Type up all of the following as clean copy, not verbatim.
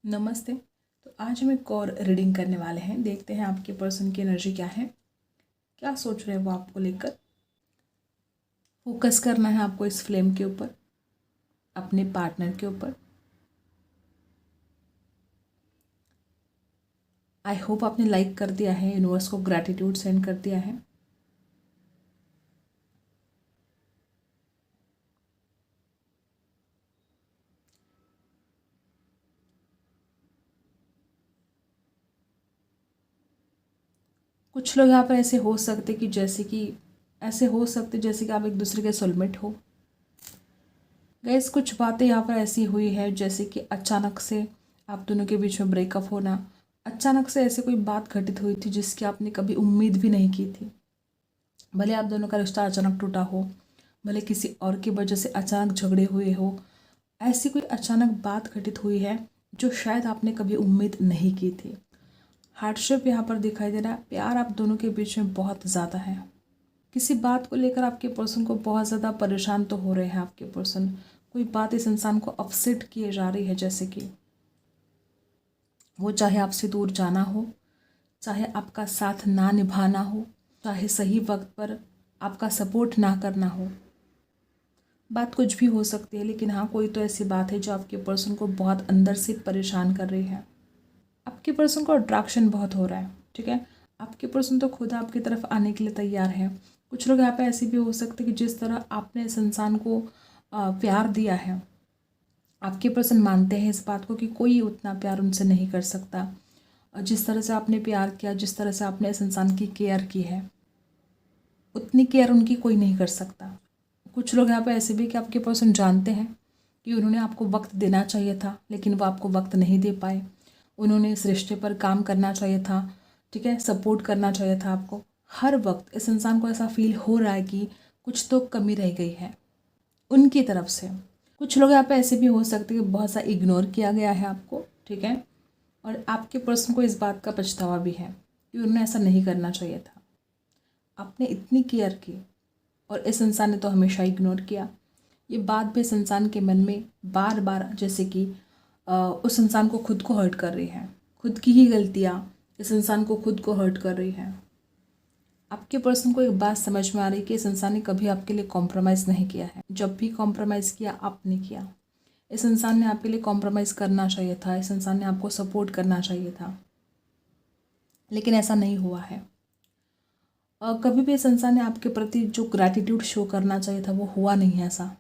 नमस्ते। तो आज हम एक और रीडिंग करने वाले हैं। देखते हैं आपके पर्सन की एनर्जी क्या है, क्या सोच रहे हैं वो आपको लेकर। फोकस करना है आपको इस फ्लेम के ऊपर, अपने पार्टनर के ऊपर। आई होप आपने लाइक कर दिया है, यूनिवर्स को ग्रैटिट्यूड सेंड कर दिया है। कुछ लोग यहाँ पर ऐसे हो सकते कि जैसे कि आप एक दूसरे के सोलमेट हो। गैस कुछ बातें यहाँ पर ऐसी हुई है जैसे कि अचानक से आप दोनों के बीच में ब्रेकअप होना। अचानक से ऐसे कोई बात घटित हुई थी जिसकी आपने कभी उम्मीद भी नहीं की थी। भले आप दोनों का रिश्ता अचानक टूटा हो, भले किसी और की वजह से अचानक झगड़े हुए हो, ऐसी कोई अचानक बात घटित हुई है जो शायद आपने कभी उम्मीद नहीं की थी। हार्डशिप यहाँ पर दिखाई दे रहा है। प्यार आप दोनों के बीच में बहुत ज़्यादा है। किसी बात को लेकर आपके पर्सन को बहुत ज़्यादा परेशान तो हो रहे हैं आपके पर्सन। कोई बात इस इंसान को अपसेट किए जा रही है, जैसे कि वो चाहे आपसे दूर जाना हो, चाहे आपका साथ ना निभाना हो, चाहे सही वक्त पर आपका सपोर्ट ना करना हो। बात कुछ भी हो सकती है, लेकिन हाँ, कोई तो ऐसी बात है जो आपके पर्सन को बहुत अंदर से परेशान कर रही है। आपके पर्सन को अट्रैक्शन बहुत हो रहा है, ठीक है। आपके पर्सन तो खुद आपकी तरफ आने के लिए तैयार है। कुछ लोग यहाँ पे ऐसे भी हो सकते हैं कि जिस तरह आपने इस इंसान को प्यार दिया है, आपके पर्सन मानते हैं इस बात को कि कोई उतना प्यार उनसे नहीं कर सकता। जिस तरह से आपने प्यार किया, जिस तरह से आपने इस इंसान की केयर की है, उतनी केयर उनकी कोई नहीं कर सकता। कुछ लोग यहाँ पे ऐसे भी कि आपके पर्सन जानते हैं कि उन्होंने आपको वक्त देना चाहिए था, लेकिन वो आपको वक्त नहीं दे पाए। उन्होंने इस रिश्ते पर काम करना चाहिए था, ठीक है, सपोर्ट करना चाहिए था आपको। हर वक्त इस इंसान को ऐसा फील हो रहा है कि कुछ तो कमी रह गई है उनकी तरफ से। कुछ लोग यहाँ पे ऐसे भी हो सकते हैं कि बहुत सा इग्नोर किया गया है आपको, ठीक है, और आपके पर्सन को इस बात का पछतावा भी है कि उन्होंने ऐसा नहीं करना चाहिए था। आपने इतनी केयर की और इस इंसान ने तो हमेशा इग्नोर किया। ये बात भी इस इंसान के मन में बार बार, जैसे कि उस इंसान को खुद को हर्ट कर रही है। खुद की ही गलतियाँ इस इंसान को खुद को हर्ट कर रही है। आपके पर्सन को एक बात समझ में आ रही है कि इस इंसान ने कभी आपके लिए कॉम्प्रोमाइज़ नहीं किया है। जब भी कॉम्प्रोमाइज़ किया आपने किया। इस इंसान ने आपके लिए कॉम्प्रोमाइज़ करना चाहिए था, इस इंसान ने आपको सपोर्ट करना चाहिए था, लेकिन ऐसा नहीं हुआ है। कभी भी इस इंसान ने आपके प्रति जो ग्रैटिट्यूड शो करना चाहिए था वो हुआ नहीं है। ऐसा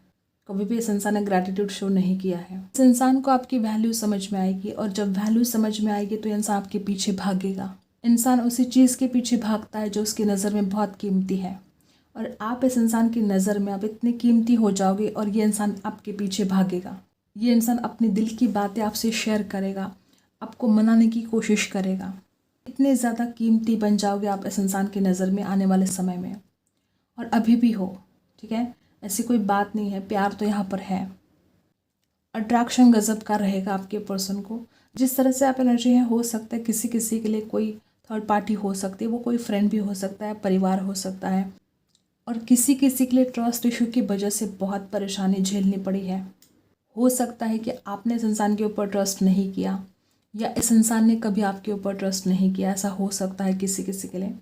कभी भी इस इंसान ने ग्रैटिट्यूड शो नहीं किया है। इस इंसान को आपकी वैल्यू समझ में आएगी, और जब वैल्यू समझ में आएगी तो इंसान आपके पीछे भागेगा। इंसान उसी चीज़ के पीछे भागता है जो उसकी नज़र में बहुत कीमती है, और आप इस इंसान की नज़र में आप इतने कीमती हो जाओगे और ये इंसान आपके पीछे भागेगा। ये इंसान अपने दिल की बातें आपसे शेयर करेगा, आपको मनाने की कोशिश करेगा। इतने ज़्यादा कीमती बन जाओगे आप इस इंसान की नज़र में आने वाले समय में, और अभी भी हो, ठीक है। ऐसी कोई बात नहीं है, प्यार तो यहाँ पर है। अट्रैक्शन गजब का रहेगा आपके पर्सन को। जिस तरह से आप एनर्जी है, हो सकता है किसी किसी के लिए कोई थर्ड पार्टी हो सकती है, वो कोई फ्रेंड भी हो सकता है, परिवार हो सकता है, और किसी किसी के लिए ट्रस्ट इशू की वजह से बहुत परेशानी झेलनी पड़ी है। हो सकता है कि आपने इस इंसान के ऊपर ट्रस्ट नहीं किया, या इस इंसान ने कभी आपके ऊपर ट्रस्ट नहीं किया, ऐसा हो सकता है किसी किसी के लिए।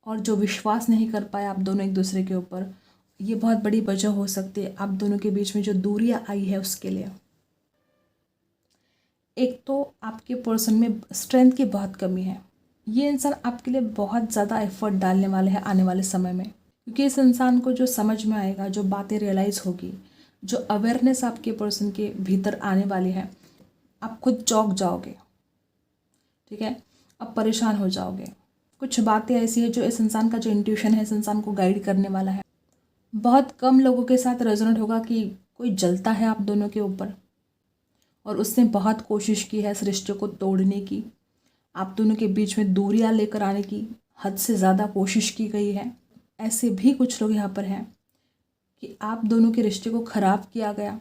और जो विश्वास नहीं कर पाए आप दोनों एक दूसरे के ऊपर, ये बहुत बड़ी वजह हो सकती है आप दोनों के बीच में जो दूरियां आई है उसके लिए। एक तो आपके पर्सन में स्ट्रेंथ की बहुत कमी है। ये इंसान आपके लिए बहुत ज़्यादा एफर्ट डालने वाले हैं आने वाले समय में, क्योंकि इस इंसान को जो समझ में आएगा, जो बातें रियलाइज़ होगी, जो अवेयरनेस आपके पर्सन के भीतर आने वाली है, आप खुद चौंक जाओगे, ठीक है, आप परेशान हो जाओगे। कुछ बातें ऐसी है जो इस इंसान का जो इंट्यूशन है, इस इंसान को गाइड करने वाला है। बहुत कम लोगों के साथ रेजोनेट होगा कि कोई जलता है आप दोनों के ऊपर, और उसने बहुत कोशिश की है इस रिश्ते को तोड़ने की, आप दोनों के बीच में दूरियां लेकर आने की हद से ज़्यादा कोशिश की गई है। ऐसे भी कुछ लोग यहाँ पर हैं कि आप दोनों के रिश्ते को ख़राब किया गया,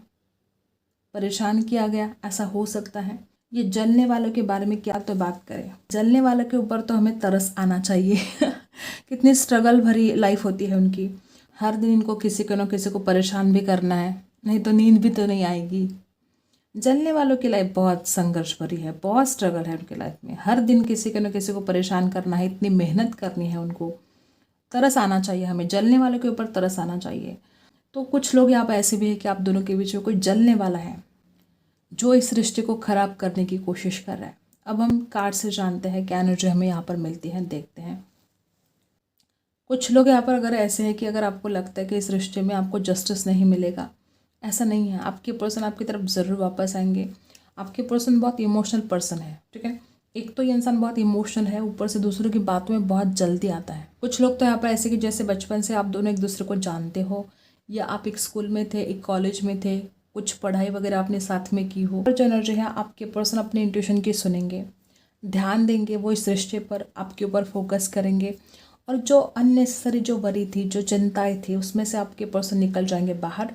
परेशान किया गया, ऐसा हो सकता है। ये जलने वालों के बारे में क्या तो बात करें, जलने वालों के ऊपर तो हमें तरस आना चाहिए। कितनी स्ट्रगल भरी लाइफ होती है उनकी। हर दिन इनको किसी को न किसी को परेशान भी करना है, नहीं तो नींद भी तो नहीं आएगी। जलने वालों की लाइफ बहुत संघर्ष भरी है, बहुत स्ट्रगल है उनकी लाइफ में। हर दिन किसी को न किसी को परेशान करना है, इतनी मेहनत करनी है उनको। तरस आना चाहिए हमें, जलने वालों के ऊपर तरस आना चाहिए। तो कुछ लोग यहाँ पर ऐसे भी है कि आप दोनों के बीच में कोई जलने वाला है जो इस रिश्ते को खराब करने की कोशिश कर रहा है। अब हम कार्ड से जानते हैं क्या एनर्जी हमें यहाँ पर मिलती है, देखते हैं। कुछ लोग यहाँ पर अगर ऐसे हैं कि अगर आपको लगता है कि इस रिश्ते में आपको जस्टिस नहीं मिलेगा, ऐसा नहीं है। आपके पर्सन आपकी तरफ ज़रूर वापस आएंगे। आपके पर्सन बहुत इमोशनल पर्सन है, ठीक है। एक तो ये इंसान बहुत इमोशनल है, ऊपर से दूसरों की बातों में बहुत जल्दी आता है। कुछ लोग तो यहाँ पर ऐसे कि जैसे बचपन से आप दोनों एक दूसरे को जानते हो, या आप एक स्कूल में थे, एक कॉलेज में थे, कुछ पढ़ाई वगैरह आपने साथ में की हो। और जो एनर्जी है, आपके पर्सन अपने इंट्यूशन की सुनेंगे, ध्यान देंगे, वो इस रिश्ते पर आपके ऊपर फोकस करेंगे। और जो अननेसेसरी जो वरी थी, जो चिंताएं थी, उसमें से आपके पर्सन निकल जाएंगे बाहर।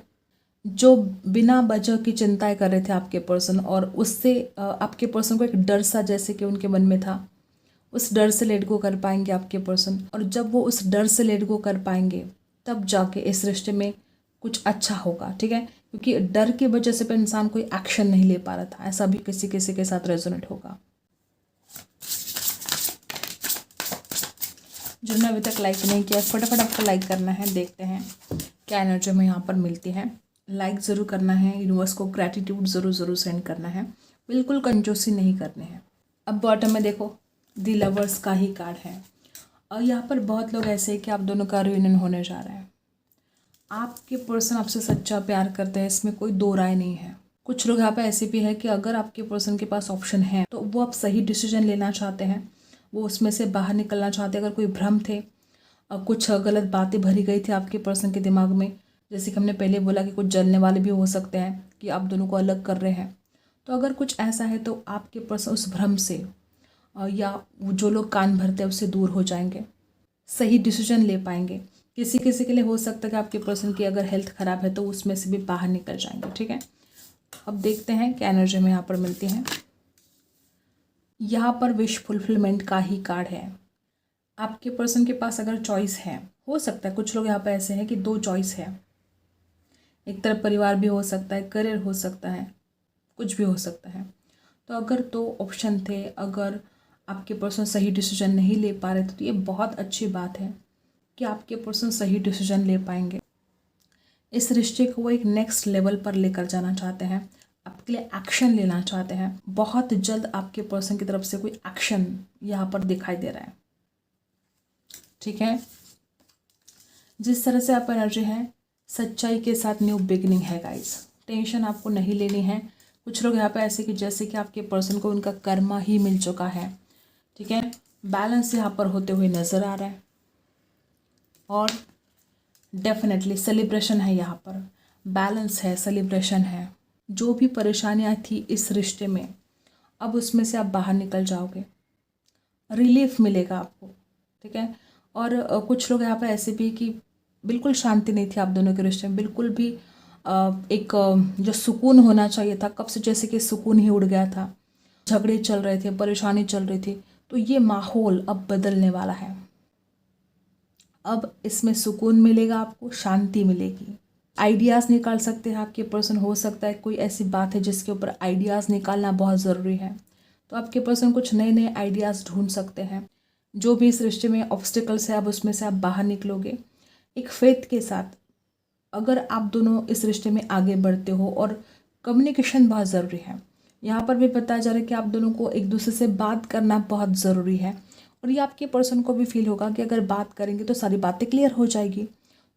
जो बिना वजह की चिंताएं कर रहे थे आपके पर्सन, और उससे आपके पर्सन को एक डर सा जैसे कि उनके मन में था, उस डर से लेट गो कर पाएंगे आपके पर्सन। और जब वो उस डर से लेट गो कर पाएंगे, तब जाके इस रिश्ते में कुछ अच्छा होगा, ठीक है। क्योंकि डर की वजह से इंसान कोई एक्शन नहीं ले पा रहा था, ऐसा भी किसी किसी के साथ रेजोनेट होगा। जिन्होंने अभी तक लाइक नहीं किया, फटाफट आपको लाइक करना है। देखते हैं क्या एनर्जी हमें यहाँ पर मिलती है। लाइक ज़रूर करना है, यूनिवर्स को ग्रैटिट्यूड ज़रूर सेंड करना है, बिल्कुल कंजूसी नहीं करनी है। अब बॉटम में देखो, दी लवर्स का ही कार्ड है। और यहाँ पर बहुत लोग ऐसे हैं कि आप दोनों का रियूनियन होने जा रहा है। आपके पर्सन आपसे सच्चा प्यार करते हैं, इसमें कोई दो राय नहीं है। कुछ लोग यहाँ पे ऐसे भी है कि अगर आपके पर्सन के पास ऑप्शन है तो वो आप सही डिसीजन लेना चाहते हैं, वो उसमें से बाहर निकलना चाहते हैं। अगर कोई भ्रम थे, कुछ गलत बातें भरी गई थी आपके पर्सन के दिमाग में, जैसे कि हमने पहले बोला कि कुछ जलने वाले भी हो सकते हैं कि आप दोनों को अलग कर रहे हैं। तो अगर कुछ ऐसा है तो आपके पर्सन उस भ्रम से या जो लोग कान भरते हैं उससे दूर हो जाएंगे, सही डिसीजन ले पाएंगे। किसी किसी के लिए हो सकता है कि आपके पर्सन की अगर हेल्थ ख़राब है तो उसमें से भी बाहर निकल जाएंगे, ठीक है। अब देखते हैं क्या एनर्जी में यहाँ पर मिलती है। यहाँ पर विश फुलफिलमेंट का ही कार्ड है। आपके पर्सन के पास अगर चॉइस है, हो सकता है कुछ लोग यहाँ पर ऐसे हैं कि दो चॉइस है। एक तरफ परिवार भी हो सकता है, करियर हो सकता है, कुछ भी हो सकता है। तो अगर दो ऑप्शन थे, अगर आपके पर्सन सही डिसीजन नहीं ले पा रहे थे, तो ये बहुत अच्छी बात है कि आपके पर्सन सही डिसीजन ले पाएंगे। इस रिश्ते को वो एक नेक्स्ट लेवल पर लेकर जाना चाहते हैं, आपके लिए एक्शन लेना चाहते हैं। बहुत जल्द आपके पर्सन की तरफ से कोई एक्शन यहाँ पर दिखाई दे रहा है, ठीक है। जिस तरह से आप एनर्जी है, सच्चाई के साथ न्यू बिगिनिंग है गाइस। टेंशन आपको नहीं लेनी है। कुछ लोग यहाँ पे ऐसे कि जैसे कि आपके पर्सन को उनका कर्मा ही मिल चुका है, ठीक है। बैलेंस यहाँ पर होते हुए नज़र आ रहा है, और डेफिनेटली सेलिब्रेशन है यहाँ पर। बैलेंस है, सेलिब्रेशन है। जो भी परेशानियाँ थी इस रिश्ते में, अब उसमें से आप बाहर निकल जाओगे, रिलीफ मिलेगा आपको, ठीक है। और कुछ लोग यहाँ पर ऐसे भी कि बिल्कुल शांति नहीं थी आप दोनों के रिश्ते में, बिल्कुल भी एक जो सुकून होना चाहिए था, कब से जैसे कि सुकून ही उड़ गया था। झगड़े चल रहे थे, परेशानी चल रही थी, तो ये माहौल अब बदलने वाला है। अब इसमें सुकून मिलेगा, आपको शांति मिलेगी। आइडियाज़ निकाल सकते हैं आपके पर्सन। हो सकता है कोई ऐसी बात है जिसके ऊपर आइडियाज़ निकालना बहुत ज़रूरी है, तो आपके पर्सन कुछ नए नए आइडियाज़ ढूंढ सकते हैं। जो भी इस रिश्ते में ऑब्स्टिकल्स है, अब उसमें से आप बाहर निकलोगे एक फेथ के साथ। अगर आप दोनों इस रिश्ते में आगे बढ़ते हो, और कम्युनिकेशन बहुत ज़रूरी है। यहाँ पर भी बताया जा रहा है कि आप दोनों को एक दूसरे से बात करना बहुत ज़रूरी है। और ये आपके पर्सन को भी फील होगा कि अगर बात करेंगे तो सारी बातें क्लियर हो जाएगी।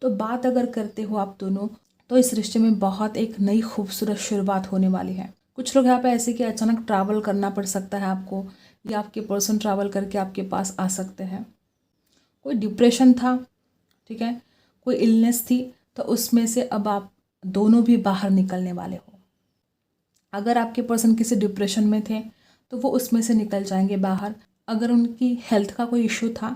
तो बात अगर करते हो आप दोनों, तो इस रिश्ते में बहुत एक नई खूबसूरत शुरुआत होने वाली है। कुछ लोग यहाँ पे ऐसे कि अचानक ट्रैवल करना पड़ सकता है आपको, या आपके पर्सन ट्रैवल करके आपके पास आ सकते हैं। कोई डिप्रेशन था, ठीक है, कोई इलनेस थी, तो उसमें से अब आप दोनों भी बाहर निकलने वाले हो। अगर आपके पर्सन किसी डिप्रेशन में थे तो वो उसमें से निकल जाएंगे बाहर। अगर उनकी हेल्थ का कोई इशू था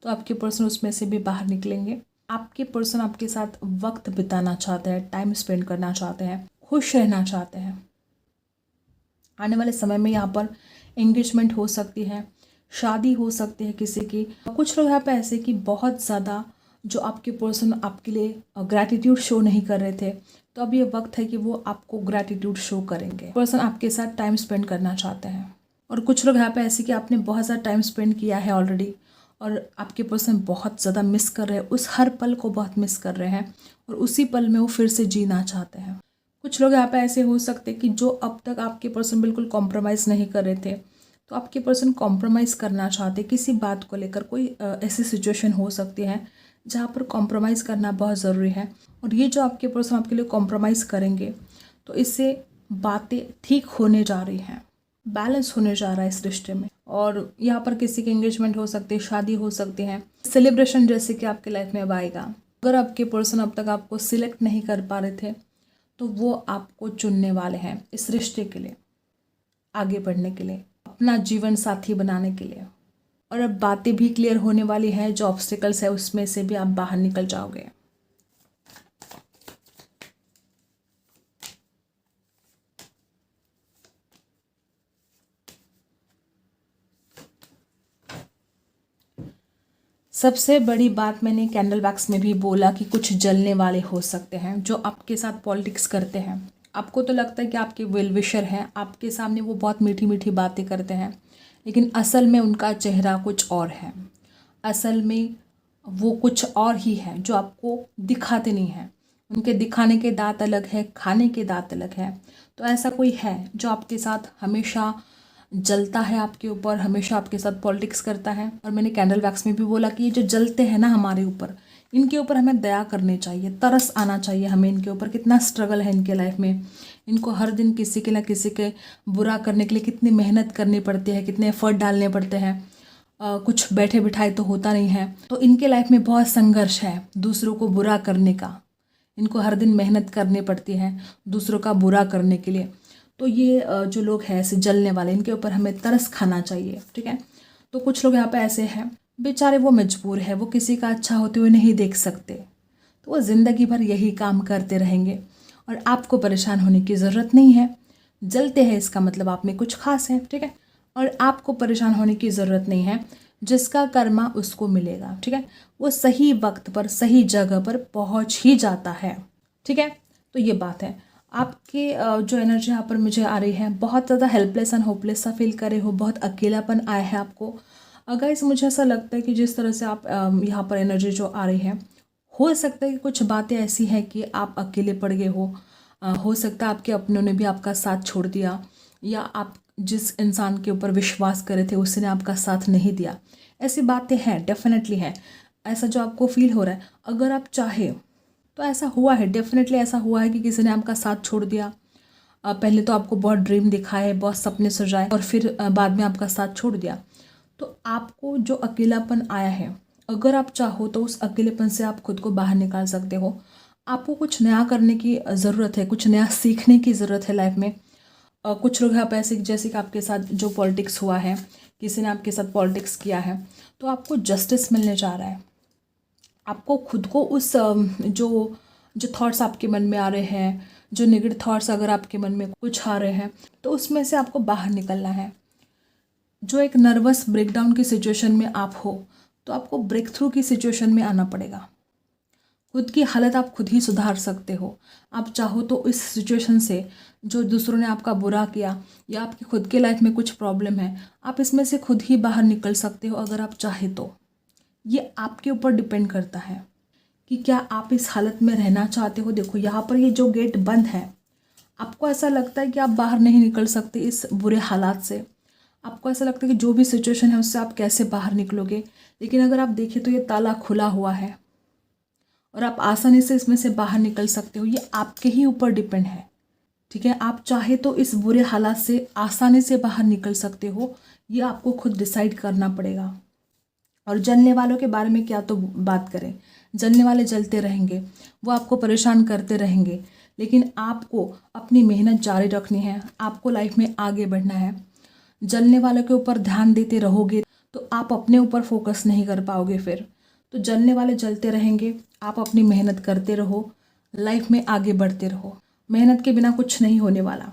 तो आपके पर्सन उसमें से भी बाहर निकलेंगे। आपके पर्सन आपके साथ वक्त बिताना चाहते हैं, टाइम स्पेंड करना चाहते हैं, खुश रहना चाहते हैं। आने वाले समय में यहाँ पर एंगेजमेंट हो सकती है, शादी हो सकती है किसी की। कुछ लोग यहाँ पे ऐसे कि बहुत ज़्यादा जो आपके पर्सन आपके लिए ग्रैटिट्यूड शो नहीं कर रहे थे, तो अब ये वक्त है कि वो आपको ग्रैटिट्यूड शो करेंगे। पर्सन आपके साथ टाइम स्पेंड करना चाहते हैं। और कुछ लोग यहाँ पे ऐसे कि आपने बहुत ज़्यादा टाइम स्पेंड किया है ऑलरेडी और आपके पर्सन बहुत ज़्यादा मिस कर रहे हैं, उस हर पल को बहुत मिस कर रहे हैं और उसी पल में वो फिर से जीना चाहते हैं। कुछ लोग यहाँ पे ऐसे हो सकते हैं कि जो अब तक आपके पर्सन बिल्कुल कॉम्प्रोमाइज़ नहीं कर रहे थे, तो आपके पर्सन कॉम्प्रोमाइज़ करना चाहते किसी बात को लेकर। कोई ऐसी सिचुएशन हो सकती है जहाँ पर कॉम्प्रोमाइज़ करना बहुत ज़रूरी है और ये जो आपके पर्सन आपके लिए कॉम्प्रोमाइज़ करेंगे तो इससे बातें ठीक होने जा रही हैं, बैलेंस होने जा रहा है इस रिश्ते में। और यहाँ पर किसी की एंगेजमेंट हो सकती है, शादी हो सकती है, सेलिब्रेशन जैसे कि आपके लाइफ में अब आएगा। अगर आपके पर्सन अब तक आपको सिलेक्ट नहीं कर पा रहे थे तो वो आपको चुनने वाले हैं इस रिश्ते के लिए, आगे बढ़ने के लिए, अपना जीवन साथी बनाने के लिए। और अब बातें भी क्लियर होने वाली हैं, जो ऑब्स्टिकल्स है उसमें से भी आप बाहर निकल जाओगे। सबसे बड़ी बात मैंने कैंडल वैक्स में भी बोला कि कुछ जलने वाले हो सकते हैं जो आपके साथ पॉलिटिक्स करते हैं। आपको तो लगता है कि आपके वेल विशर हैं, आपके सामने वो बहुत मीठी मीठी बातें करते हैं, लेकिन असल में उनका चेहरा कुछ और है। असल में वो कुछ और ही है जो आपको दिखाते नहीं हैं। उनके दिखाने के दांत अलग है, खाने के दांत अलग है। तो ऐसा कोई है जो आपके साथ हमेशा जलता है, आपके ऊपर हमेशा आपके साथ पॉलिटिक्स करता है। और मैंने कैंडल वैक्स में भी बोला कि ये जो जलते हैं ना हमारे ऊपर, इनके ऊपर हमें दया करनी चाहिए, तरस आना चाहिए हमें इनके ऊपर। कितना स्ट्रगल है इनके लाइफ में, इनको हर दिन किसी के ना किसी के बुरा करने के लिए कितनी मेहनत करनी पड़ती है, कितने एफर्ट डालने पड़ते हैं। कुछ बैठे बिठाए तो होता नहीं है। तो इनके लाइफ में बहुत संघर्ष है दूसरों को बुरा करने का। इनको हर दिन मेहनत करनी पड़ती है दूसरों का बुरा करने के लिए। तो ये जो लोग हैं ऐसे जलने वाले, इनके ऊपर हमें तरस खाना चाहिए, ठीक है। तो कुछ लोग यहाँ पे ऐसे हैं बेचारे, वो मजबूर है, वो किसी का अच्छा होते हुए नहीं देख सकते, तो वो ज़िंदगी भर यही काम करते रहेंगे और आपको परेशान होने की ज़रूरत नहीं है। जलते हैं इसका मतलब आप में कुछ खास है, ठीक है। और आपको परेशान होने की ज़रूरत नहीं है, जिसका कर्मा उसको मिलेगा, ठीक है। वो सही वक्त पर सही जगह पर पहुंच ही जाता है, ठीक है। तो ये बात है। आपकी जो एनर्जी यहाँ पर मुझे आ रही है, बहुत ज़्यादा हेल्पलेस एंड होपलेस सा फील कर रहे हो, बहुत अकेलापन आया है आपको। अगर इस मुझे ऐसा लगता है कि जिस तरह से आप यहाँ पर एनर्जी जो आ रही है, हो सकता है कि कुछ बातें ऐसी हैं कि आप अकेले पड़ गए हो सकता है आपके अपनों ने भी आपका साथ छोड़ दिया, या आप जिस इंसान के ऊपर विश्वास करे थे उसने आपका साथ नहीं दिया। ऐसी बातें हैं, डेफिनेटली हैं। ऐसा जो आपको फील हो रहा है, अगर आप चाहे तो ऐसा हुआ है, डेफिनेटली ऐसा हुआ है कि किसी ने आपका साथ छोड़ दिया। पहले तो आपको बहुत ड्रीम दिखाए, बहुत सपने सजाए और फिर बाद में आपका साथ छोड़ दिया। तो आपको जो अकेलापन आया है, अगर आप चाहो तो उस अकेलेपन से आप खुद को बाहर निकाल सकते हो। आपको कुछ नया करने की ज़रूरत है, कुछ नया सीखने की ज़रूरत है लाइफ में। कुछ लोग आप ऐसे जैसे कि आपके साथ जो पॉलिटिक्स हुआ है, किसी ने आपके साथ पॉलिटिक्स किया है, तो आपको जस्टिस मिलने जा रहा है। आपको खुद को उस जो जो थॉट्स आपके मन में आ रहे हैं, जो नेगेटिव थॉट्स अगर आपके मन में कुछ आ रहे हैं, तो उसमें से आपको बाहर निकलना है। जो एक नर्वस ब्रेकडाउन की सिचुएशन में आप हो, तो आपको ब्रेक थ्रू की सिचुएशन में आना पड़ेगा। खुद की हालत आप खुद ही सुधार सकते हो। आप चाहो तो इस सिचुएशन से, जो दूसरों ने आपका बुरा किया या आपकी खुद के लाइफ में कुछ प्रॉब्लम है, आप इसमें से खुद ही बाहर निकल सकते हो अगर आप चाहे तो। ये आपके ऊपर डिपेंड करता है कि क्या आप इस हालत में रहना चाहते हो। देखो यहाँ पर ये जो गेट बंद है, आपको ऐसा लगता है कि आप बाहर नहीं निकल सकते इस बुरे हालात से। आपको ऐसा लगता है कि जो भी सिचुएशन है उससे आप कैसे बाहर निकलोगे, लेकिन अगर आप देखें तो ये ताला खुला हुआ है और आप आसानी से इसमें से बाहर निकल सकते हो। ये आपके ही ऊपर डिपेंड है, ठीक है। आप चाहे तो इस बुरे हालात से आसानी से बाहर निकल सकते हो, ये आपको खुद डिसाइड करना पड़ेगा। और जलने वालों के बारे में क्या तो बात करें, जलने वाले जलते रहेंगे, वो आपको परेशान करते रहेंगे, लेकिन आपको अपनी मेहनत जारी रखनी है, आपको लाइफ में आगे बढ़ना है। जलने वालों के ऊपर ध्यान देते रहोगे तो आप अपने ऊपर फोकस नहीं कर पाओगे फिर। तो जलने वाले जलते रहेंगे, आप अपनी मेहनत करते रहो, लाइफ में आगे बढ़ते रहो। मेहनत के बिना कुछ नहीं होने वाला।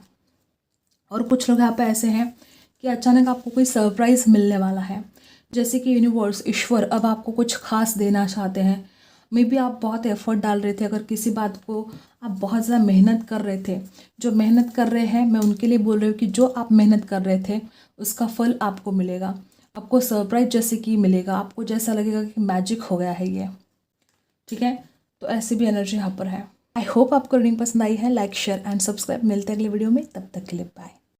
और कुछ लोग यहाँ पे ऐसे हैं कि अचानक आपको कोई सरप्राइज़ मिलने वाला है, जैसे कि यूनिवर्स, ईश्वर अब आपको कुछ खास देना चाहते हैं। मे बी आप बहुत एफर्ट डाल रहे थे, अगर किसी बात को आप बहुत ज़्यादा मेहनत कर रहे थे। जो मेहनत कर रहे हैं मैं उनके लिए बोल रही हूँ कि जो आप मेहनत कर रहे थे उसका फल आपको मिलेगा, आपको सरप्राइज जैसे कि मिलेगा, आपको जैसा लगेगा कि मैजिक हो गया है ये, ठीक है। तो ऐसी भी एनर्जी यहाँ पर है। आई होप आपको रीडिंग पसंद आई है। Like share and subscribe. मिलते हैं अगले वीडियो में, तब तक के लिए बाय।